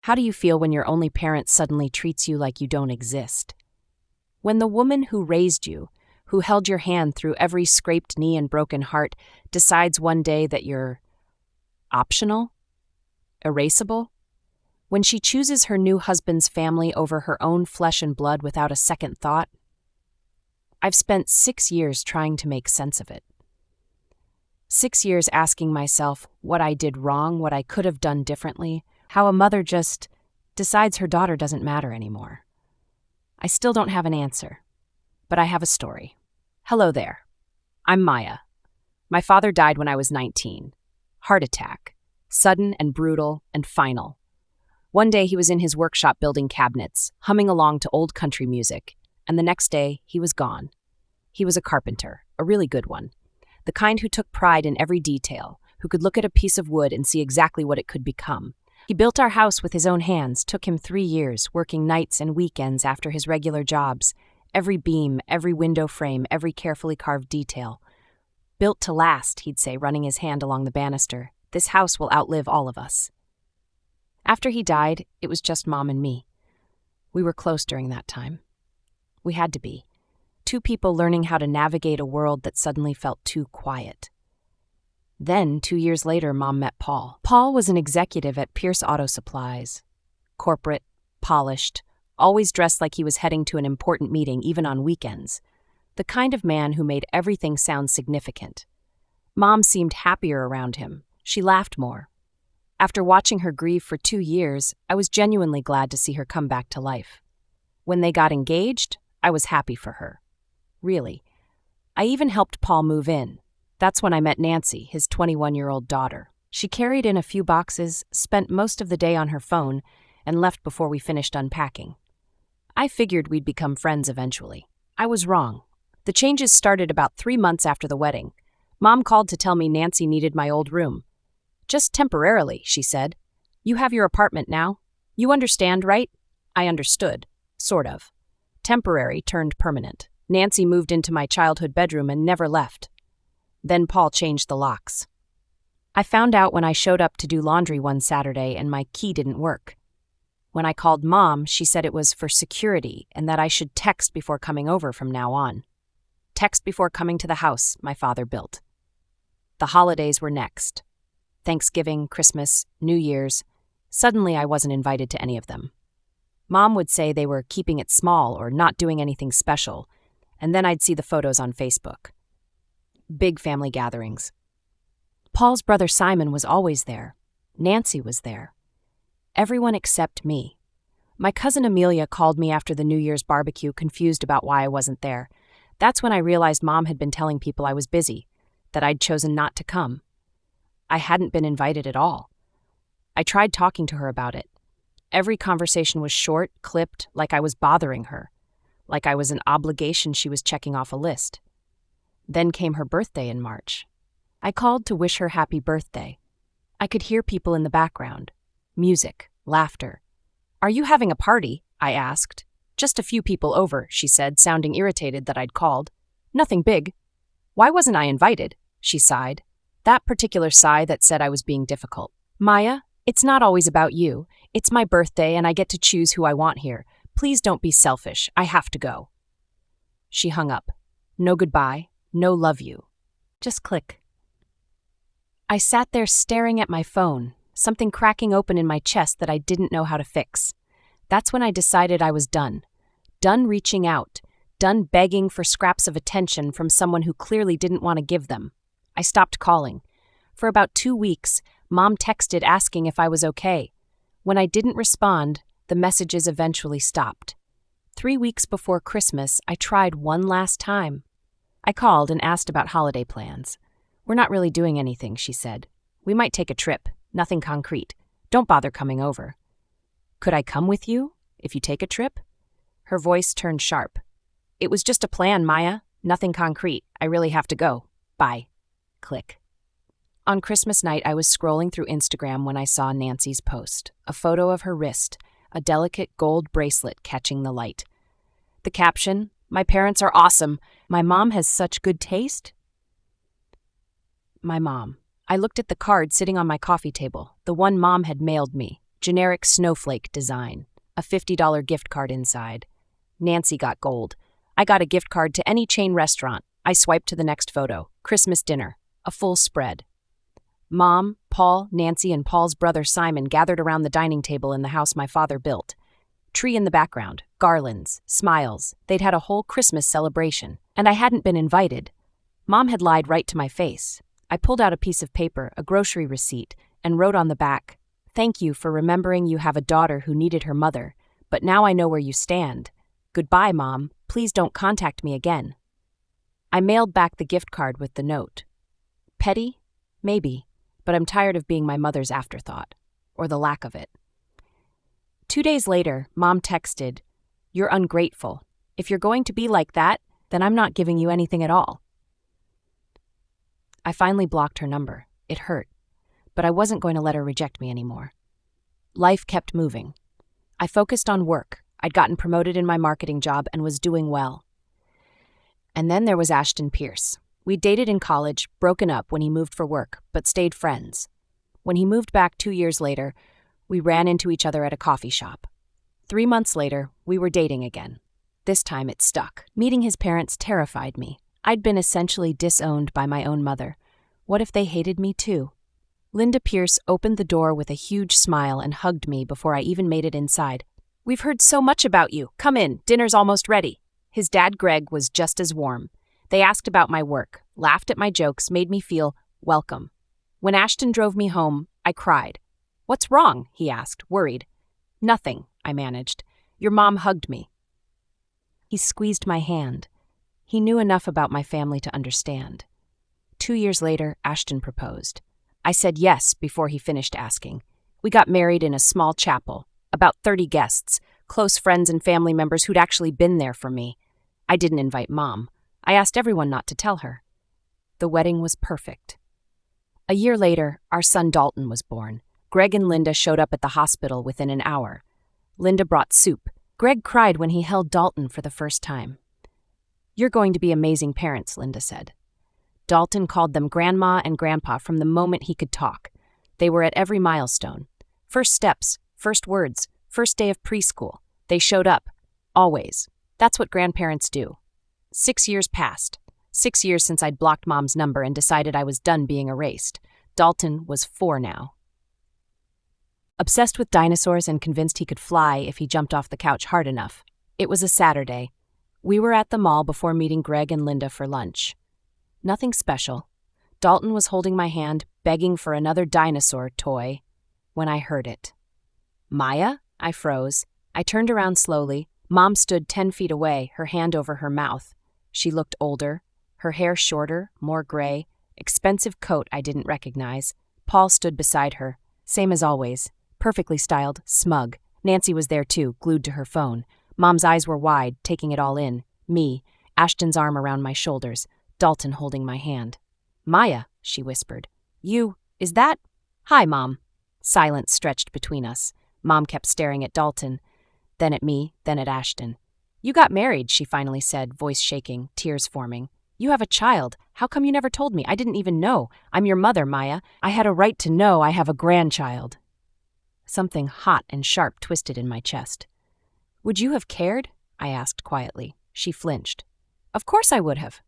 How do you feel when your only parent suddenly treats you like you don't exist? When the woman who raised you, who held your hand through every scraped knee and broken heart, decides one day that you're optional? Erasable? When she chooses her new husband's family over her own flesh and blood without a second thought? I've spent 6 years trying to make sense of it. 6 years asking myself what I did wrong, what I could have done differently, how a mother just decides her daughter doesn't matter anymore. I still don't have an answer, but I have a story. Hello there. I'm Maya. My father died when I was 19. Heart attack. Sudden and brutal and final. One day he was in his workshop building cabinets, humming along to old country music, and the next day he was gone. He was a carpenter, a really good one. The kind who took pride in every detail, who could look at a piece of wood and see exactly what it could become. He built our house with his own hands, took him 3 years, working nights and weekends after his regular jobs. Every beam, every window frame, every carefully carved detail. Built to last, he'd say, running his hand along the banister. This house will outlive all of us. After he died, it was just Mom and me. We were close during that time. We had to be. 2 people learning how to navigate a world that suddenly felt too quiet. Then, 2 years later, Mom met Paul. Paul was an executive at Pierce Auto Supplies. Corporate, polished, always dressed like he was heading to an important meeting, even on weekends. The kind of man who made everything sound significant. Mom seemed happier around him. She laughed more. After watching her grieve for 2 years, I was genuinely glad to see her come back to life. When they got engaged, I was happy for her. Really. I even helped Paul move in. That's when I met Nancy, his 21-year-old daughter. She carried in a few boxes, spent most of the day on her phone, and left before we finished unpacking. I figured we'd become friends eventually. I was wrong. The changes started about 3 months after the wedding. Mom called to tell me Nancy needed my old room. Just temporarily, she said. You have your apartment now. You understand, right? I understood. Sort of. Temporary turned permanent. Nancy moved into my childhood bedroom and never left. Then Paul changed the locks. I found out when I showed up to do laundry one Saturday and my key didn't work. When I called Mom, she said it was for security and that I should text before coming over from now on. Text before coming to the house my father built. The holidays were next. Thanksgiving, Christmas, New Year's. Suddenly I wasn't invited to any of them. Mom would say they were keeping it small or not doing anything special, and then I'd see the photos on Facebook. Big family gatherings. Paul's brother Simon was always there. Nancy was there. Everyone except me. My cousin Amelia called me after the New Year's barbecue, confused about why I wasn't there. That's when I realized Mom had been telling people I was busy, that I'd chosen not to come. I hadn't been invited at all. I tried talking to her about it. Every conversation was short, clipped, like I was bothering her, like I was an obligation she was checking off a list. Then came her birthday in March. I called to wish her happy birthday. I could hear people in the background. Music, laughter. Are you having a party? I asked. Just a few people over, she said, sounding irritated that I'd called. Nothing big. Why wasn't I invited? She sighed. That particular sigh that said I was being difficult. Maya, it's not always about you. It's my birthday and I get to choose who I want here. Please don't be selfish. I have to go. She hung up. No goodbye, no love you. Just click. I sat there staring at my phone, something cracking open in my chest that I didn't know how to fix. That's when I decided I was done. Done reaching out. Done begging for scraps of attention from someone who clearly didn't want to give them. I stopped calling. For about 2 weeks, Mom texted asking if I was okay. When I didn't respond, the messages eventually stopped. 3 weeks before Christmas, I tried one last time. I called and asked about holiday plans. We're not really doing anything, she said. We might take a trip, nothing concrete. Don't bother coming over. Could I come with you, if you take a trip? Her voice turned sharp. It was just a plan, Maya. Nothing concrete. I really have to go. Bye. Click. On Christmas night, I was scrolling through Instagram when I saw Nancy's post, a photo of her wrist, a delicate gold bracelet catching the light. The caption, "My parents are awesome. My mom has such good taste." My mom. I looked at the card sitting on my coffee table, the one Mom had mailed me. generic snowflake design, a $50 gift card inside. Nancy got gold. I got a gift card to any chain restaurant. I swiped to the next photo. Christmas dinner, a full spread. Mom, Paul, Nancy, and Paul's brother Simon gathered around the dining table in the house my father built. Tree in the background, garlands, smiles. They'd had a whole Christmas celebration, and I hadn't been invited. Mom had lied right to my face. I pulled out a piece of paper, a grocery receipt, and wrote on the back, "Thank you for remembering you have a daughter who needed her mother, but now I know where you stand. Goodbye, Mom. Please don't contact me again." I mailed back the gift card with the note. Petty? Maybe, but I'm tired of being my mother's afterthought, or the lack of it. 2 days later, Mom texted, "You're ungrateful. If you're going to be like that, then I'm not giving you anything at all." I finally blocked her number. It hurt, but I wasn't going to let her reject me anymore. Life kept moving. I focused on work. I'd gotten promoted in my marketing job and was doing well. And then there was Ashton Pierce. We'd dated in college, broken up when he moved for work, but stayed friends. When he moved back 2 years later, we ran into each other at a coffee shop. 3 months later, we were dating again. This time it stuck. Meeting his parents terrified me. I'd been essentially disowned by my own mother. What if they hated me too? Linda Pierce opened the door with a huge smile and hugged me before I even made it inside. "We've heard so much about you. Come in, dinner's almost ready." His dad, Greg, was just as warm. They asked about my work, laughed at my jokes, made me feel welcome. When Ashton drove me home, I cried. "What's wrong?" he asked, worried. "Nothing," I managed. "Your mom hugged me." He squeezed my hand. He knew enough about my family to understand. 2 years later, Ashton proposed. I said yes before he finished asking. We got married in a small chapel, about 30 guests, close friends and family members who'd actually been there for me. I didn't invite Mom. I asked everyone not to tell her. The wedding was perfect. A year later, our son Dalton was born. Greg and Linda showed up at the hospital within an hour. Linda brought soup. Greg cried when he held Dalton for the first time. "You're going to be amazing parents," Linda said. Dalton called them Grandma and Grandpa from the moment he could talk. They were at every milestone. First steps, first words, first day of preschool. They showed up. Always. That's what grandparents do. 6 years passed. 6 years since I'd blocked Mom's number and decided I was done being erased. Dalton was 4 now. Obsessed with dinosaurs and convinced he could fly if he jumped off the couch hard enough. It was a Saturday. We were at the mall before meeting Greg and Linda for lunch. Nothing special. Dalton was holding my hand, begging for another dinosaur toy, when I heard it. "Maya?" I froze. I turned around slowly. Mom stood 10 feet away, her hand over her mouth. She looked older, her hair shorter, more gray, expensive coat I didn't recognize. Paul stood beside her, same as always, perfectly styled, smug. Nancy was there too, glued to her phone. Mom's eyes were wide, taking it all in. Me, Ashton's arm around my shoulders, Dalton holding my hand. "Maya," she whispered. Is that?" "Hi, Mom." Silence stretched between us. Mom kept staring at Dalton, then at me, then at Ashton. "You got married," she finally said, voice shaking, tears forming. "You have a child. How come you never told me? I didn't even know. I'm your mother, Maya. I had a right to know I have a grandchild." Something hot and sharp twisted in my chest. "Would you have cared?" I asked quietly. She flinched. "Of course I would have.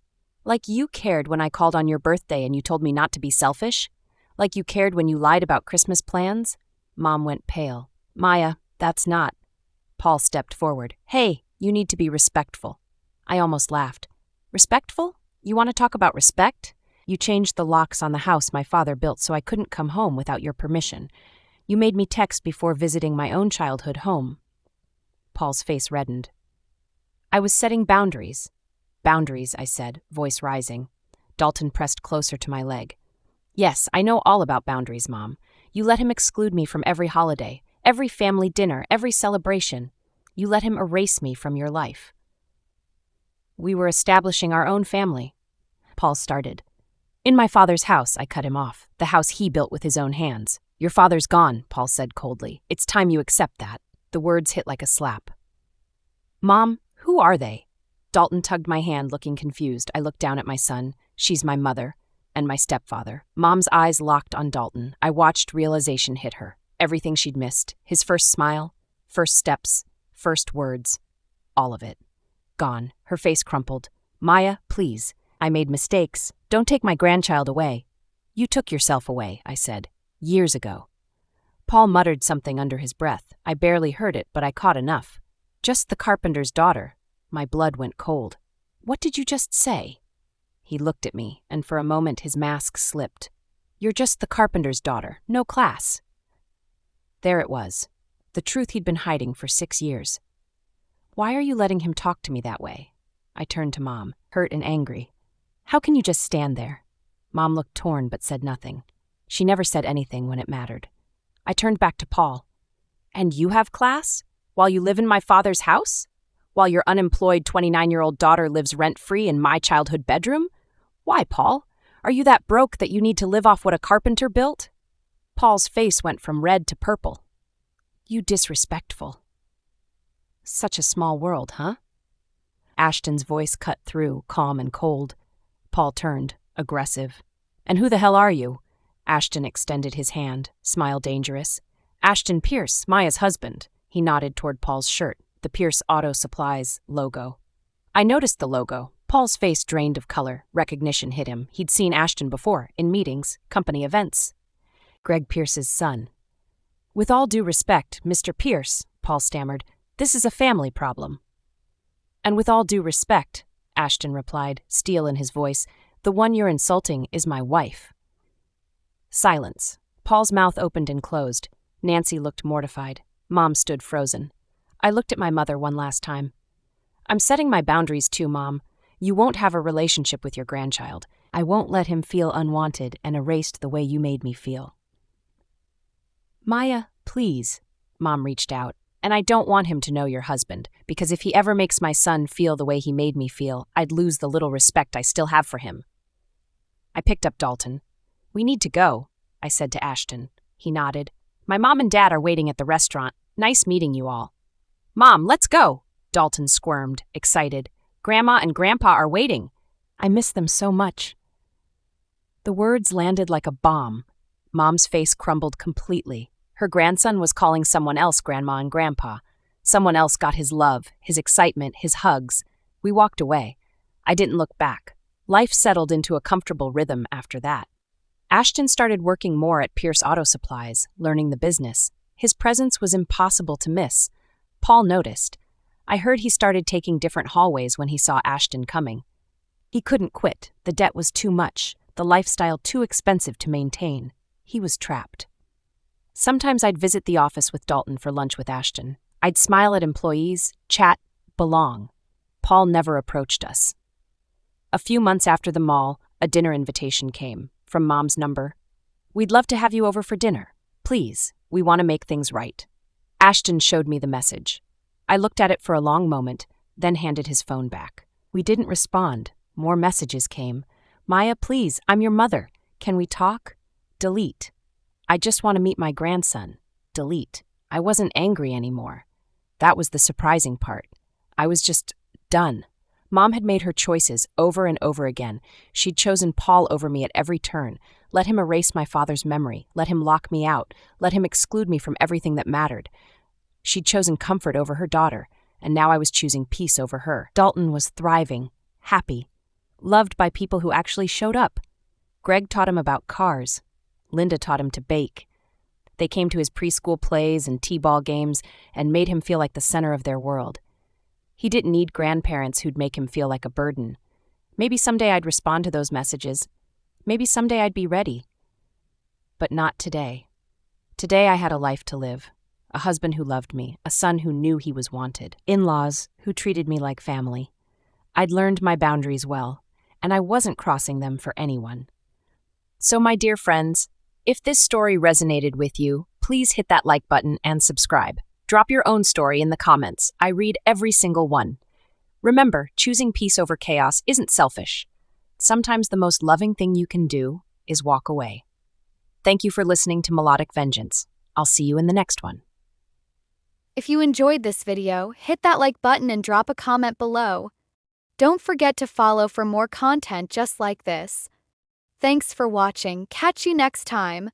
Like you cared when I called on your birthday and you told me not to be selfish? Like you cared when you lied about Christmas plans?" Mom went pale. "Maya, that's not." Paul stepped forward. "Hey, you need to be respectful." I almost laughed. "Respectful? You want to talk about respect? You changed the locks on the house my father built so I couldn't come home without your permission. You made me text before visiting my own childhood home." Paul's face reddened. "I was setting boundaries." "Boundaries," I said, voice rising. Dalton pressed closer to my leg. "Yes, I know all about boundaries, Mom. You let him exclude me from every holiday, every family dinner, every celebration. You let him erase me from your life." "We were establishing our own family." Paul started. "In my father's house," I cut him off, "the house he built with his own hands." "Your father's gone," Paul said coldly. "It's time you accept that." The words hit like a slap. "Mom, who are they?" Dalton tugged my hand, looking confused. I looked down at my son. She's my mother and my stepfather. Mom's eyes locked on Dalton. I watched realization hit her. Everything she'd missed. His first smile, first steps, first words. All of it. Gone. Her face crumpled. Maya, please. I made mistakes. Don't take my grandchild away. You took yourself away, I said. Years ago. Paul muttered something under his breath. I barely heard it, but I caught enough. Just the carpenter's daughter. My blood went cold. What did you just say? He looked at me, and for a moment his mask slipped. You're just the carpenter's daughter. No class. There it was. The truth he'd been hiding for 6 years. Why are you letting him talk to me that way? I turned to Mom, hurt and angry. How can you just stand there? Mom looked torn but said nothing. She never said anything when it mattered. I turned back to Paul. And you have class? While you live in my father's house? While your unemployed 29-year-old daughter lives rent-free in my childhood bedroom? Why, Paul? Are you that broke that you need to live off what a carpenter built? Paul's face went from red to purple. You disrespectful. Such a small world, huh? Ashton's voice cut through, calm and cold. Paul turned, aggressive. And who the hell are you? Ashton extended his hand, smile dangerous. Ashton Pierce, Maya's husband. He nodded toward Paul's shirt, the Pierce Auto Supplies logo. I noticed the logo. Paul's face drained of color. Recognition hit him. He'd seen Ashton before, in meetings, company events. Greg Pierce's son. With all due respect, Mr. Pierce, Paul stammered, this is a family problem. And with all due respect, Ashton replied, steel in his voice, the one you're insulting is my wife. Silence. Paul's mouth opened and closed. Nancy looked mortified. Mom stood frozen. I looked at my mother one last time. I'm setting my boundaries too, Mom. You won't have a relationship with your grandchild. I won't let him feel unwanted and erased the way you made me feel. Maya, please. Mom reached out. And I don't want him to know your husband, because if he ever makes my son feel the way he made me feel, I'd lose the little respect I still have for him. I picked up Dalton. We need to go, I said to Ashton. He nodded. My mom and dad are waiting at the restaurant. Nice meeting you all. Mom, let's go, Dalton squirmed, excited. Grandma and Grandpa are waiting. I miss them so much. The words landed like a bomb. Mom's face crumbled completely. Her grandson was calling someone else Grandma and Grandpa. Someone else got his love, his excitement, his hugs. We walked away. I didn't look back. Life settled into a comfortable rhythm after that. Ashton started working more at Pierce Auto Supplies, learning the business. His presence was impossible to miss. Paul noticed. I heard he started taking different hallways when he saw Ashton coming. He couldn't quit. The debt was too much, the lifestyle too expensive to maintain. He was trapped. Sometimes I'd visit the office with Dalton for lunch with Ashton. I'd smile at employees, chat, belong. Paul never approached us. A few months after the mall, a dinner invitation came, from Mom's number. We'd love to have you over for dinner. Please, we want to make things right. Ashton showed me the message. I looked at it for a long moment, then handed his phone back. We didn't respond. More messages came. Maya, please, I'm your mother. Can we talk? Delete. I just want to meet my grandson. Delete. I wasn't angry anymore. That was the surprising part. I was just done. Mom had made her choices over and over again. She'd chosen Paul over me at every turn. Let him erase my father's memory. Let him lock me out. Let him exclude me from everything that mattered. She'd chosen comfort over her daughter, and now I was choosing peace over her. Dalton was thriving, happy, loved by people who actually showed up. Greg taught him about cars. Linda taught him to bake. They came to his preschool plays and t-ball games and made him feel like the center of their world. He didn't need grandparents who'd make him feel like a burden. Maybe someday I'd respond to those messages. Maybe someday I'd be ready. But not today. Today I had a life to live. A husband who loved me, a son who knew he was wanted, in-laws who treated me like family. I'd learned my boundaries well, and I wasn't crossing them for anyone. So, my dear friends, if this story resonated with you, please hit that like button and subscribe. Drop your own story in the comments. I read every single one. Remember, choosing peace over chaos isn't selfish. Sometimes the most loving thing you can do is walk away. Thank you for listening to Melodic Vengeance. I'll see you in the next one. If you enjoyed this video, hit that like button and drop a comment below. Don't forget to follow for more content just like this. Thanks for watching. Catch you next time.